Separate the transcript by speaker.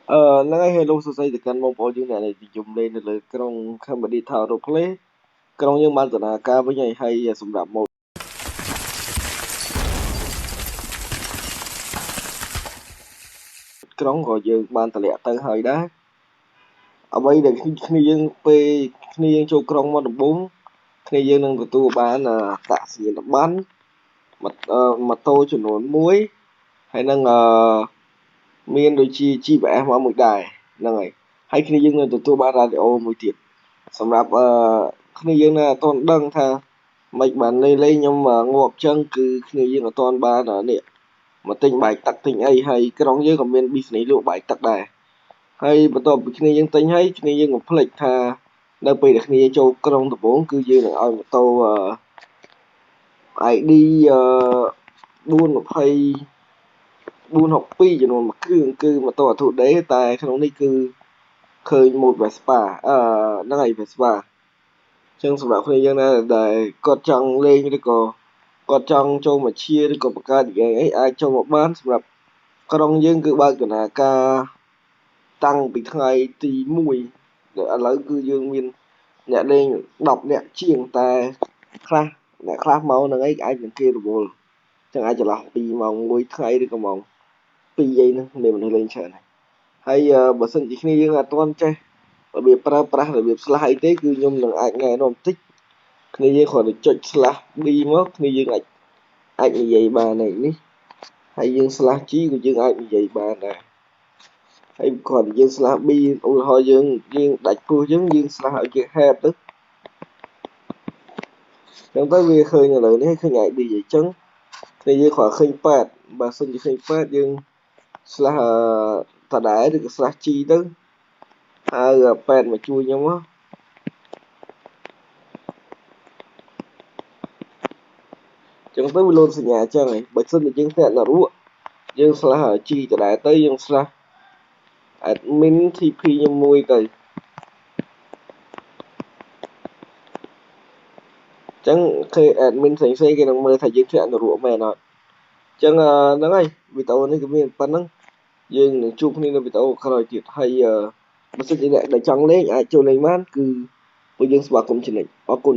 Speaker 1: ហ្នឹងហើយ Hello សួស្តីទៅកាន់បងប្អូនយើងអ្នកដែលនិយមលេងនៅលើក្រុង Comedy Town Roleplay ក្រុងយើងបានដំណើរការវិញហើយសម្រាប់ម៉ូដក្រុងក៏យើងបានតម្លាក់ទៅហើយដែរអ្វីដែលគ្នាយើងពេលគ្នាយើងចូលក្រុងមកដំបូងគ្នាយើងនឹងទទួលបានតាក់សញ្ញាប័ណ្ណម៉ូតូចំនួន1ហើយនឹងមានដូចជា GPS មកមួយដែរហ្នឹងហើយគ្នាយើងនឹងទទួលបានរ៉ាឌីអូមួយទៀតសម្រាប់គ្នាយើងនៅអត់ទាន់ដឹងថាមិនបានលេងខ្ញុំងាប់ចឹងគឺគ្នាយើងអត់ទាន់បាននេះមកទិញបាយទឹកទិញអីហើយក្រុងយើងក៏មាន business លក់បាយទឹកដែរហើយបន្ទាប់ពីគ្នាយើងទិញហើយគ្នាយើងក៏ភ្លេចថានៅពេលដែលគ្នាចូលក្រុងដំបូងគឺយើងនឹងឲ្យម៉ូតូID 420 462ចំនួន1គ្រឿងគឺម៉ូតូអាធូដេតែក្នុងនេះគឺឃើញម៉ូត Vespa ហ្នឹងហើយ Vespa ចឹងសម្រាប់គ្នាយើងដែលគាត់ចង់លេងឬក៏គាត់ចង់ចូលមកឈៀឬក៏បង្កើតហ្គេមអីអាចចូលមកបានសម្រាប់ក្រុងយើងគឺបើកដំណើរការតាំងពីថ្ងៃទី1ដែលឥឡូវគឺយើងមានអ្នកលេង10នាក់ជាងតែអ្នកខ្លះមកនឹងអីអាចនឹងគេរវល់ចឹងអាចចន្លោះពីម៉ោង1ថ្ងៃឬក៏ម៉ោង2អីហ្នឹងមានមនុស្សលេងច្រើនហើយបើសិនជាគ្នាយើងអត់ទាន់ចេះរបៀបប្រើប្រាស់របៀបស្លាស់អីទេគឺខ្ញុំនឹងអាចណែនាំបន្តិចគ្នាយើងគ្រាន់តែចុច /B មកគ្នាយើងអាចនិយាយបាននេះហើយយើង /G ក៏យើងអាចនិយាយបានដែរហើយគ្រាន់តែយើង /B ឧទាហរណ៍យើងដាច់ពោះយើង / ឲ្យគេ help ទៅចឹងទៅវាឃើញឥឡូវនេះឃើញ ID អញ្ចឹងគ្នាយើងគ្រាន់ឃើញ8បើសិនជាឃើញ8យើង / តដែរឬក៏ /G ទៅហៅ8មកជួយខ្ញុំមកចឹងទៅវាលោតសញ្ញាចឹងហើយបើសិនជាយើងធ្លាក់នរកយើង /G តដែរទៅយើង /admin TP ខ្ញុំមួយទៅចឹងគេ admin ផ្សេងគេនឹងមើលថាយើងធ្លាក់នរកមែនអត់ចឹងហ្នឹងហើយវីដេអូនេះក៏មានប៉ុណ្្នឹងយើងនឹងជួបគ្នានៅវីដេអូក្រោយទៀតហើយបើសិនជាអ្នកដែលចង់លេងអាចចូលលេងបានគឺពួកយើងស្វាគមន៍ជានិច្ចអរគុណ